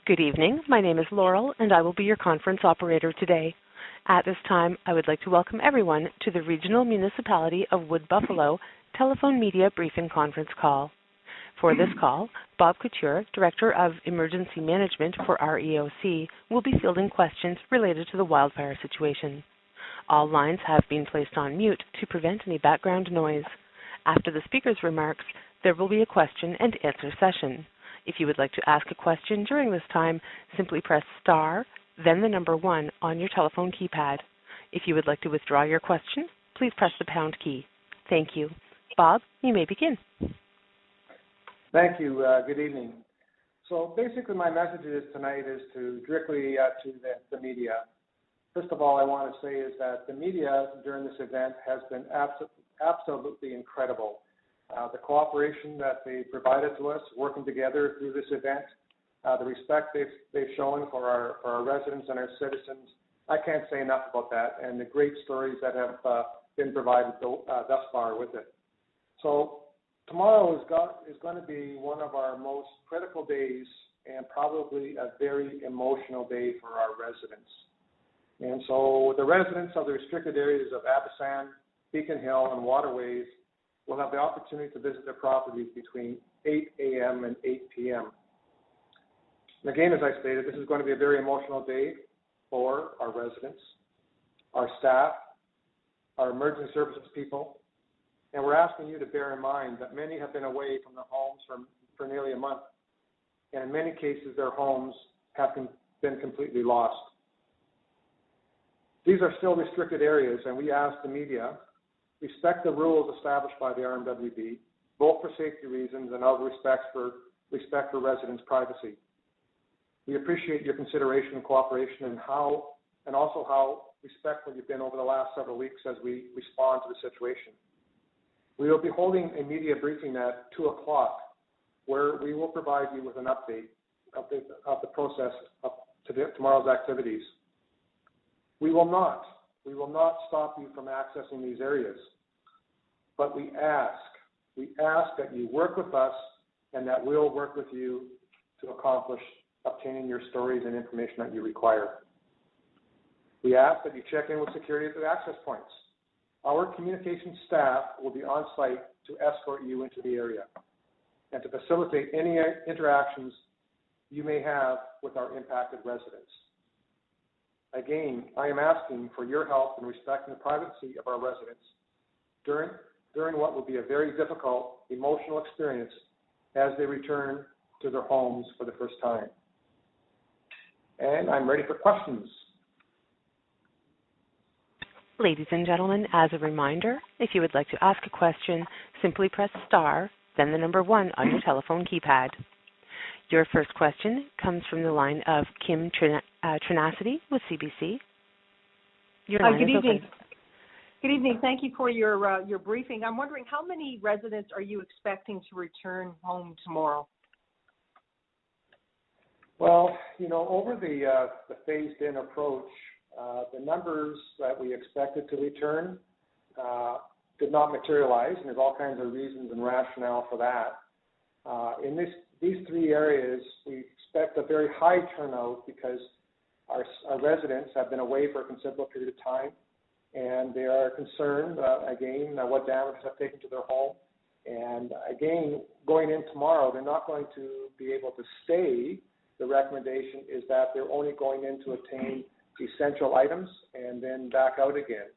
Good evening. My name is Laurel, and I will be your conference operator today. At this time, I would like to welcome everyone to the Regional Municipality of Wood Buffalo Telephone Media Briefing Conference Call. For this call, Bob Couture, Director of Emergency Management for REOC, will be fielding questions related to the wildfire situation. All lines have been placed on mute to prevent any background noise. After the speaker's remarks, there will be a question and answer session. If you would like to ask a question during this time, simply press star, then the number 1 on your telephone keypad. If you would like to withdraw your question, please press the pound key. Thank you. Bob, you may begin. Thank you. Good evening. So basically my message tonight is directly to the media. First of all, I want to say is that the media during this event has been absolutely incredible. The cooperation that they provided to us, working together through this event, the respect they've shown for our residents and our citizens, I can't say enough about that, and the great stories that have been provided thus far with it. So tomorrow is going to be one of our most critical days and probably a very emotional day for our residents. And so the residents of the restricted areas of Abisan, Beacon Hill, and Waterways will have the opportunity to visit their properties between 8 a.m. and 8 p.m. And again, as I stated, this is going to be a very emotional day for our residents, our staff, our emergency services people, and we're asking you to bear in mind that many have been away from their homes for nearly a month, and in many cases their homes have been completely lost. These are still restricted areas, and we ask the media respect the rules established by the RMWB, both for safety reasons and out of respect for residents' privacy. We appreciate your consideration and cooperation and also how respectful you've been over the last several weeks as we respond to the situation. We will be holding a media briefing at 2 o'clock where we will provide you with an update of the process of tomorrow's activities. We will not stop you from accessing these areas, but we ask that you work with us and that we'll work with you to accomplish obtaining your stories and information that you require. We ask that you check in with security at the access points. Our communications staff will be on site to escort you into the area and to facilitate any interactions you may have with our impacted residents. Again, I am asking for your help in respecting the privacy of our residents during what will be a very difficult emotional experience as they return to their homes for the first time. And I'm ready for questions. Ladies and gentlemen, as a reminder, if you would like to ask a question, simply press star, then the number 1 on your telephone keypad. Your first question comes from the line of Kim Trinacity with CBC. Your line good is evening. open. Good evening. Thank you for your briefing. I'm wondering how many residents are you expecting to return home tomorrow? Well, over the phased-in approach, the numbers that we expected to return did not materialize, and there's all kinds of reasons and rationale for that. In these 3 areas, we expect a very high turnout because our residents have been away for a considerable period of time, and they are concerned, what damage have taken to their home. And again, going in tomorrow, they're not going to be able to stay. The recommendation is that they're only going in to obtain essential items and then back out again.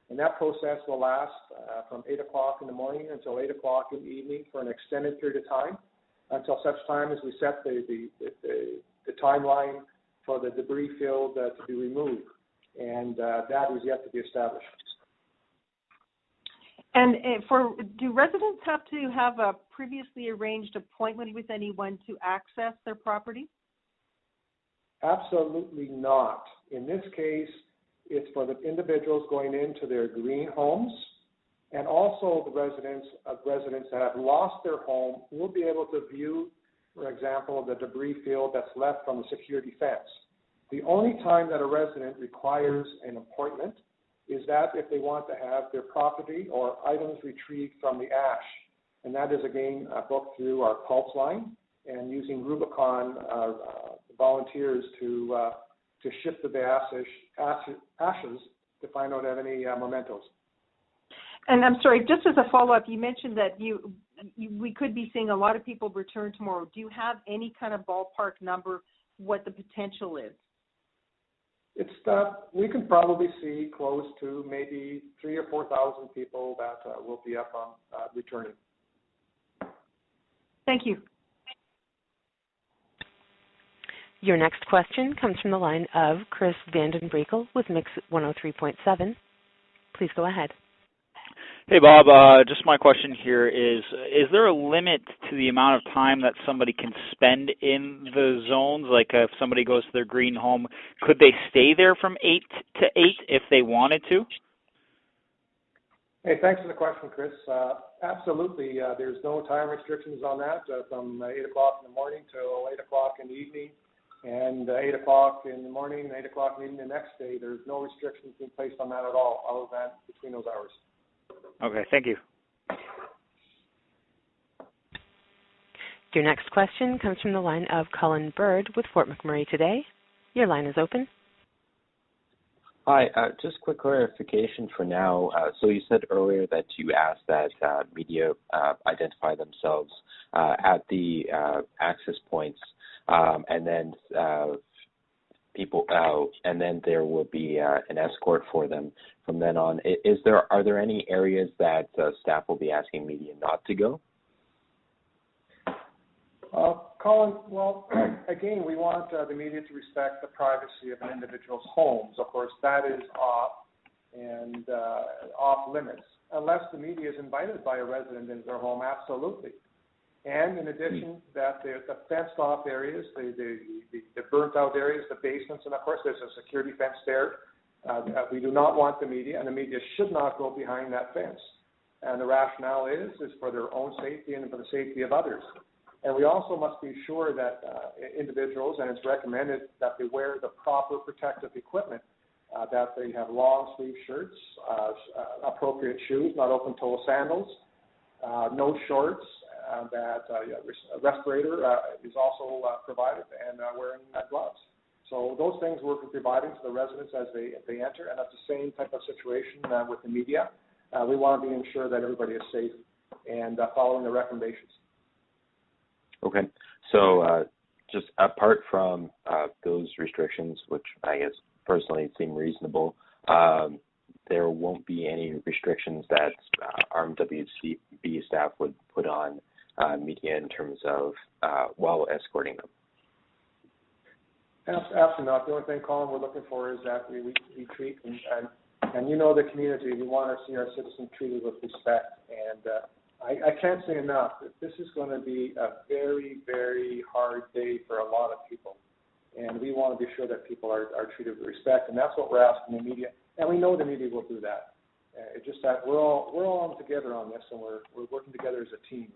And that process will last from 8 o'clock in the morning until 8 o'clock in the evening for an extended period of time, until such time as we set the timeline for the debris field to be removed. And that is yet to be established. And do residents have to have a previously arranged appointment with anyone to access their property? Absolutely not. In this case, it's for the individuals going into their green homes, and also the residents that have lost their home will be able to view, for example, the debris field that's left from the security fence. The only time that a resident requires an appointment is that if they want to have their property or items retrieved from the ash. And that is, again, booked through our Pulse line and using Rubicon volunteers to shift the ashes to find out if any mementos. And I'm sorry, just as a follow-up, you mentioned that we could be seeing a lot of people return tomorrow. Do you have any kind of ballpark number what the potential is? It's we can probably see close to maybe 3,000 or 4,000 people that will be up on returning. Thank you. Your next question comes from the line of Chris Vanden Brekel with Mix 103.7. Please go ahead. Hey, Bob. Just my question here is there a limit to the amount of time that somebody can spend in the zones? Like if somebody goes to their green home, could they stay there from 8 to 8 if they wanted to? Hey, thanks for the question, Chris. Absolutely. There's no time restrictions on that from 8 o'clock in the morning till 8 o'clock in the evening. And 8 o'clock in the morning, 8 o'clock in the evening the next day, there's no restrictions being placed on that at all, other than between those hours. Okay, thank you. Your next question comes from the line of Colin Bird with Fort McMurray Today. Your line is open. Hi, just quick clarification for now. So you said earlier that you asked that media identify themselves at the access points, and then people, and then there will be an escort for them from then on. Are there any areas that staff will be asking media not to go? Colin, well, again, we want the media to respect the privacy of an individual's homes. Of course, that is off limits, unless the media is invited by a resident into their home, absolutely. And in addition, that the fenced-off areas, the burnt-out areas, the basements, and of course there's a security fence there. We do not want the media, and the media should not go behind that fence. And the rationale is for their own safety and for the safety of others. And we also must be sure that individuals, and it's recommended that they wear the proper protective equipment, that they have long-sleeve shirts, appropriate shoes, not open-toe sandals, no shorts, that a respirator is also provided, and wearing gloves. So those things we're providing to the residents as they enter, and that's the same type of situation with the media. We want to be ensure that everybody is safe and following the recommendations. Okay. So just apart from those restrictions, which I guess personally seem reasonable, there won't be any restrictions that RMWB staff would put on media in terms of while escorting them. Absolutely not. The only thing, Colin, we're looking for is that we treat, and you know the community, we want to see our citizens treated with respect. And I can't say enough that this is going to be a very, very hard day for a lot of people. And we want to be sure that people are treated with respect, and that's what we're asking the media. And we know the media will do that. It's just that we're all together on this, and we're working together as a team,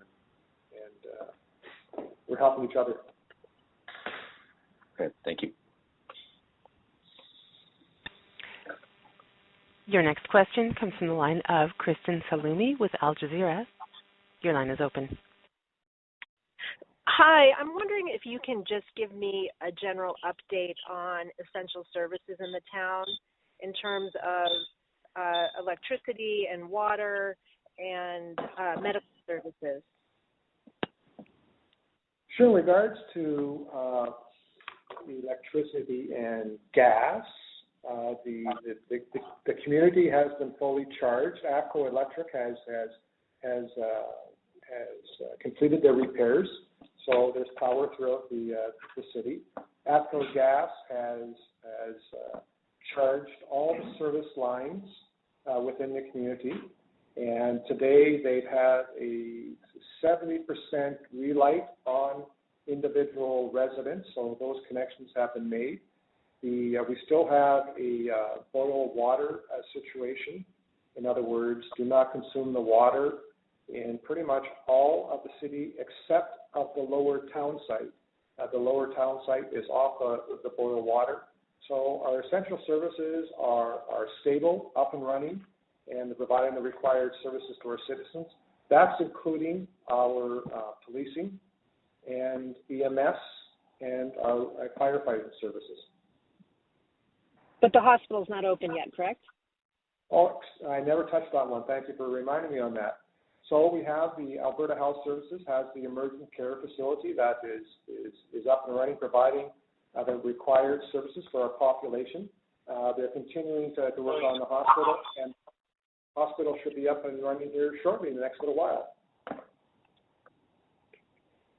and we're helping each other. Okay, thank you. Your next question comes from the line of Kristen Salumi with Al Jazeera. Your line is open. Hi, I'm wondering if you can just give me a general update on essential services in the town in terms of electricity and water and medical services. Sure. In regards to electricity and gas, the community has been fully charged. ATCO Electric has completed their repairs, so there's power throughout the city. ATCO Gas has charged all the service lines within the community, and today they've had a 70% relight on individual residents, so those connections have been made. We still have a boil water situation. In other words, do not consume the water in pretty much all of the city except of the lower town site. The lower town site is off the boil water. So our essential services are stable, up and running, and providing the required services to our citizens. That's including our policing and EMS and our firefighting services. But the hospital's not open yet, correct? Oh, I never touched on one. Thank you for reminding me on that. So we have the Alberta Health Services has the emergent care facility that is up and running, providing the required services for our population. They're continuing to work on the hospital, and the hospital should be up and running here shortly in the next little while.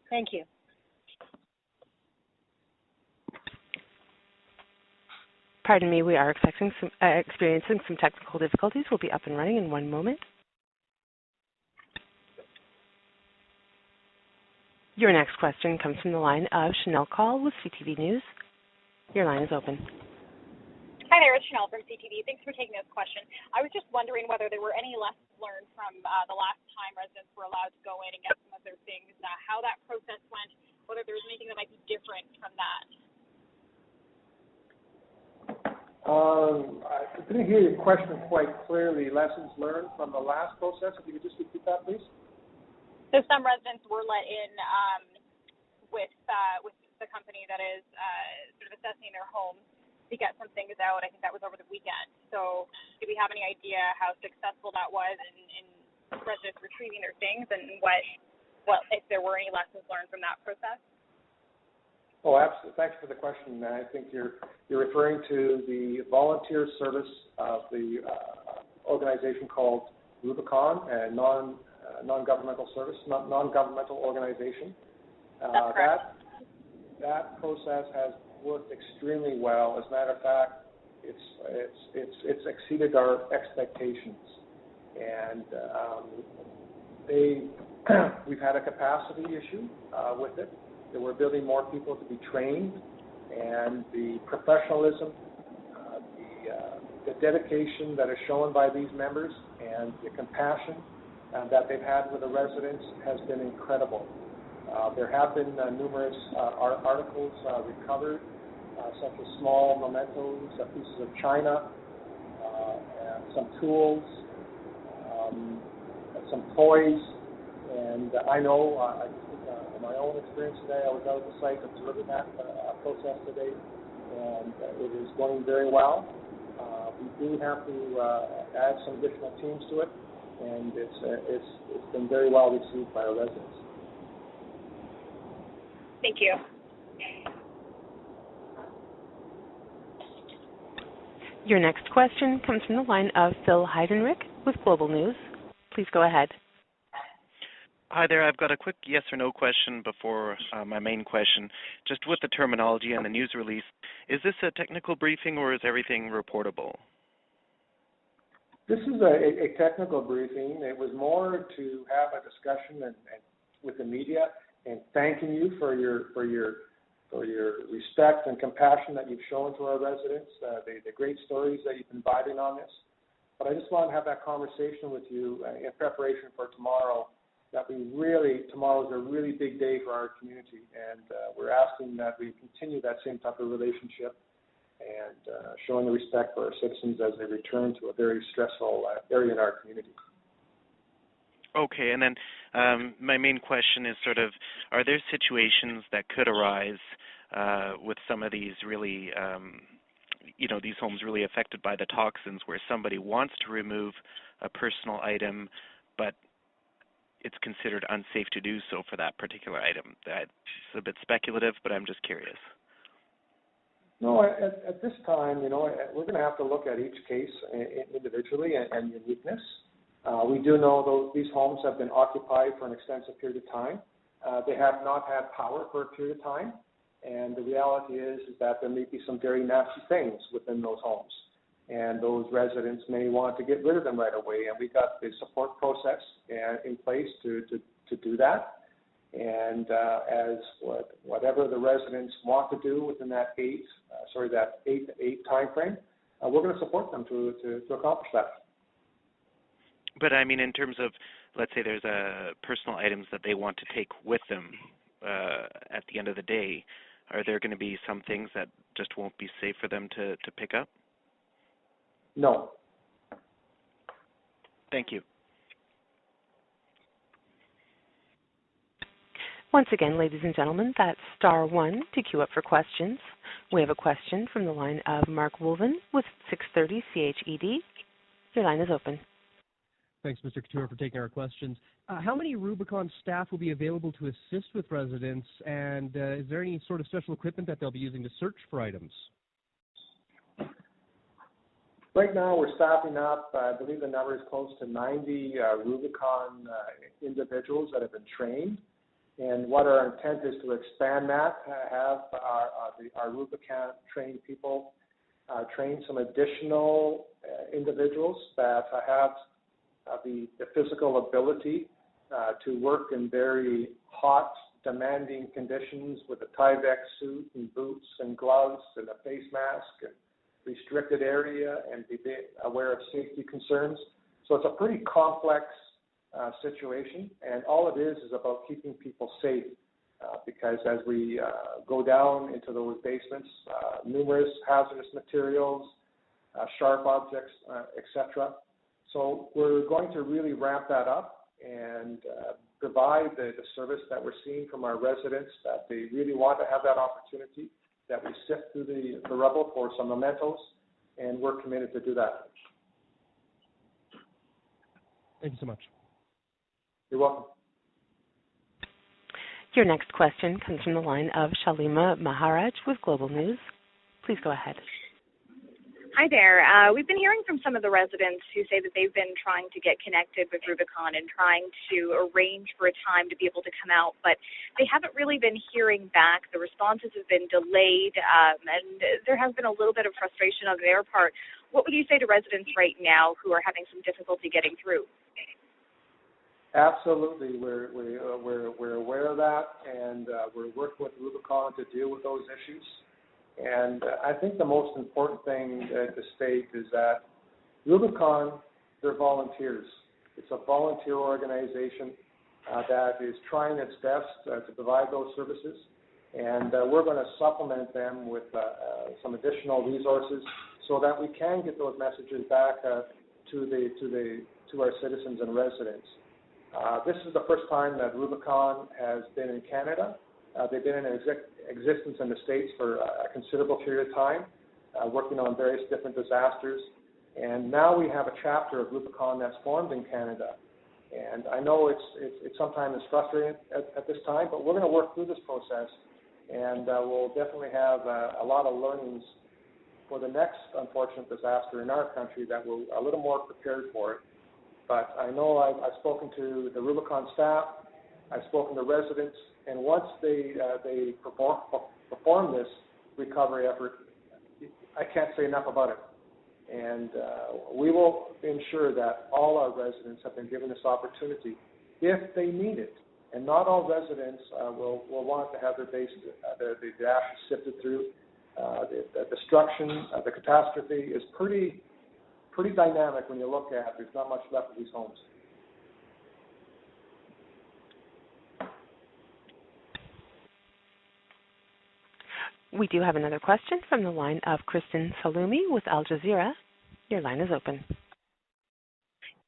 Thank you. Pardon me, we are experiencing some technical difficulties. We'll be up and running in one moment. Your next question comes from the line of Chanel Call with CTV News. Your line is open. Hi there, it's Chanel from CTV. Thanks for taking this question. I was just wondering whether there were any lessons learned from the last time residents were allowed to go in and get some of their things, how that process went, whether there was anything that might be different from that. I didn't hear your question quite clearly. Lessons learned from the last process. If you could just repeat that, please. So some residents were let in with the company that is sort of assessing their homes to get some things out. I think that was over the weekend. So do we have any idea how successful that was in residents retrieving their things, and what if there were any lessons learned from that process? Oh, absolutely. Thanks for the question. I think you're referring to the volunteer service of the organization called Rubicon, a non-governmental service, non-governmental organization. That's correct. That process has worked extremely well. As a matter of fact, it's exceeded our expectations, and we've had a capacity issue with it. That we're building more people to be trained, and the professionalism, the dedication that is shown by these members, and the compassion that they've had with the residents has been incredible. There have been numerous articles recovered, such as small mementos, pieces of china, and some tools, some toys, and I know in my own experience today, I was out at the site observing that process today, and it is going very well. We do have to add some additional teams to it, and it's been very well received by our residents. Thank you. Your next question comes from the line of Phil Heidenreich with Global News. Please go ahead. Hi there. I've got a quick yes or no question before my main question. Just with the terminology and the news release, is this a technical briefing or is everything reportable? This is a technical briefing. It was more to have a discussion and with the media and thanking you for your respect and compassion that you've shown to our residents, the great stories that you've been providing on this. But I just want to have that conversation with you in preparation for tomorrow. Tomorrow is a really big day for our community, and we're asking that we continue that same type of relationship and showing the respect for our citizens as they return to a very stressful area in our community. Okay, and then my main question is sort of, are there situations that could arise with some of these really, these homes really affected by the toxins where somebody wants to remove a personal item, but it's considered unsafe to do so for that particular item? That's a bit speculative, but I'm just curious. No, at this time, we're going to have to look at each case individually and uniqueness. We do know these homes have been occupied for an extensive period of time. They have not had power for a period of time, and the reality is that there may be some very nasty things within those homes, and those residents may want to get rid of them right away, and we got the support process in place to do that. And whatever the residents want to do within that 8 to 8 time frame, we're going to support them to accomplish that. But I mean, in terms of, let's say there's personal items that they want to take with them at the end of the day, are there going to be some things that just won't be safe for them to pick up? No. Thank you. Once again, ladies and gentlemen, that's star one to queue up for questions. We have a question from the line of Mark Wolven with 630 CHED. Your line is open. Thanks, Mr. Couture, for taking our questions. How many Rubicon staff will be available to assist with residents, and is there any sort of special equipment that they'll be using to search for items? Right now, we're staffing up. I believe the number is close to 90 Rubicon individuals that have been trained. And what our intent is to expand that, have our Rubicon trained people train some additional individuals that have the physical ability to work in very hot, demanding conditions with a Tyvek suit and boots and gloves and a face mask and restricted area and be aware of safety concerns. So it's a pretty complex situation, and all it is about keeping people safe because as we go down into those basements, numerous hazardous materials, sharp objects, etc. So we're going to really ramp that up and provide the service that we're seeing from our residents, that they really want to have that opportunity, that we sift through the rubble for some mementos, and we're committed to do that. Thank you so much. You're welcome. Your next question comes from the line of Shalima Maharaj with Global News. Please go ahead. Hi there. We've been hearing from some of the residents who say that they've been trying to get connected with Rubicon and trying to arrange for a time to be able to come out, but they haven't really been hearing back. The responses have been delayed, and there has been a little bit of frustration on their part. What would you say to residents right now who are having some difficulty getting through? Absolutely. We're aware of that, and we're working with Rubicon to deal with those issues. And I think the most important thing to state is that Rubicon, they're volunteers. It's a volunteer organization that is trying its best to provide those services. And we're going to supplement them with some additional resources so that we can get those messages back to our citizens and residents. This is the first time that Rubicon has been in Canada. They've been in existence in the States for a considerable period of time, working on various different disasters. And now we have a chapter of Rubicon that's formed in Canada. And I know it's sometimes frustrating at this time, but we're going to work through this process, and we'll definitely have a lot of learnings for the next unfortunate disaster in our country that we're a little more prepared for it. But I know I've spoken to the Rubicon staff, I've spoken to residents, and once they perform this recovery effort, I can't say enough about it. And we will ensure that all our residents have been given this opportunity if they need it. And not all residents will want to have their the ashes sifted through. The destruction, the catastrophe is pretty dynamic when you look at it. There's not much left of these homes. We do have another question from the line of Kristen Salumi with Al Jazeera. Your line is open.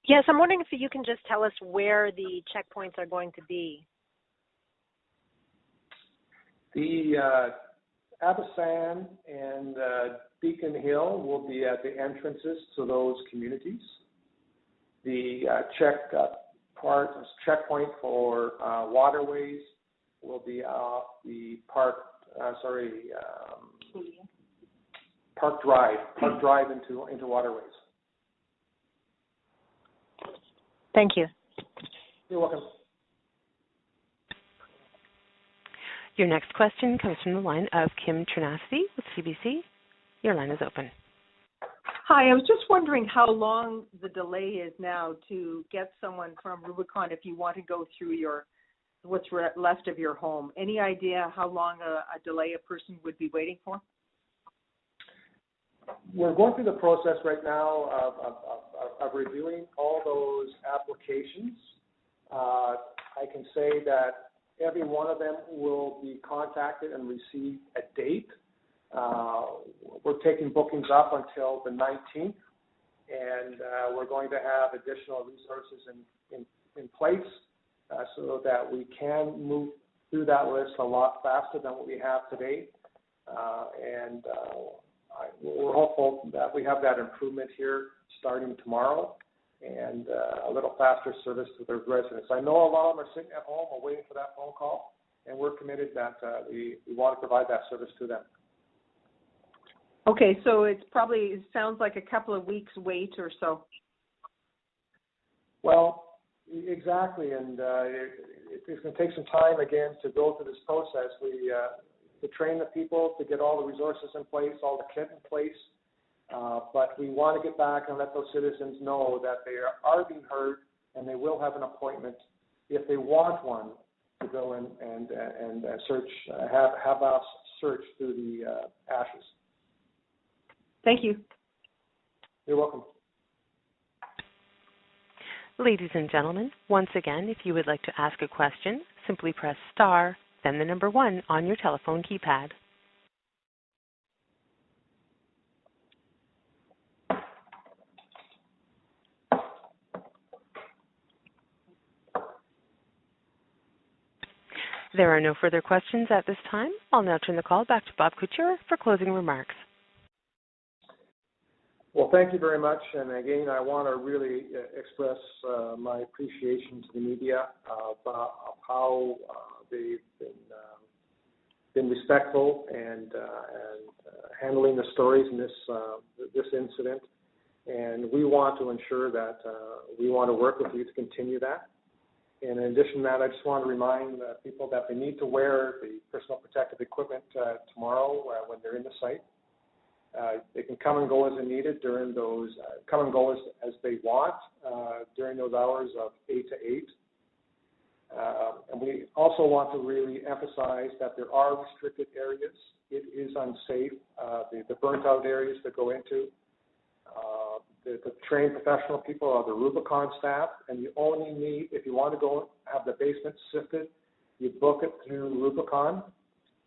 Yes, I'm wondering if you can just tell us where the checkpoints are going to be. The Abasan and Beacon Hill will be at the entrances to those communities. The checkpoint for waterways will be off the Park Drive into waterways. Thank you. You're welcome. Your next question comes from the line of Kim Ternasty with CBC. Your line is open. Hi, I was just wondering how long the delay is now to get someone from Rubicon if you want to go through what's left of your home. Any idea how long a delay a person would be waiting for? We're going through the process right now of reviewing all those applications. I can say that every one of them will be contacted and receive a date. We're taking bookings up until the 19th, and we're going to have additional resources in place so that we can move through that list a lot faster than what we have today. We're hopeful that we have that improvement here starting tomorrow and a little faster service to their residents. I know a lot of them are sitting at home or waiting for that phone call, and we're committed that we want to provide that service to them. Okay, so it sounds like a couple of weeks wait or so. Well, exactly, and it's going to take some time again to go through this process. We to train the people, to get all the resources in place, all the kit in place, but we want to get back and let those citizens know that they are being heard and they will have an appointment if they want one to go in and search, have us search through the ashes. Thank you. You're welcome. Ladies and gentlemen, once again, if you would like to ask a question, simply press star, then the number 1 on your telephone keypad. There are no further questions at this time. I'll now turn the call back to Bob Couture for closing remarks. Well, thank you very much. And again, I want to really express my appreciation to the media of how they've been respectful and handling the stories in this incident. And we want to ensure that we want to work with you to continue that. And in addition to that, I just want to remind people that they need to wear the personal protective equipment tomorrow when they're in the site. They can come and go as needed during those, come and go as they want during those hours of 8 to 8. And we also want to really emphasize that there are restricted areas. It is unsafe. The burnt out areas that go into. The trained professional people are the Rubicon staff, and you only need, if you want to go have the basement sifted, you book it through Rubicon.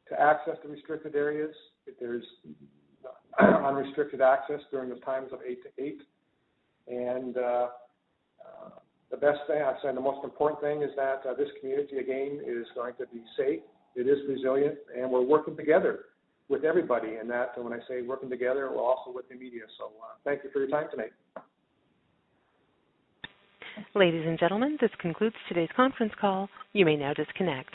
To access the restricted areas, there's unrestricted access during the times of 8 to 8. And the best thing, I've said the most important thing is that this community, again, is going to be safe. It is resilient, and we're working together with everybody. And that, when I say working together, we're also with the media. So thank you for your time tonight. Ladies and gentlemen, this concludes today's conference call. You may now disconnect.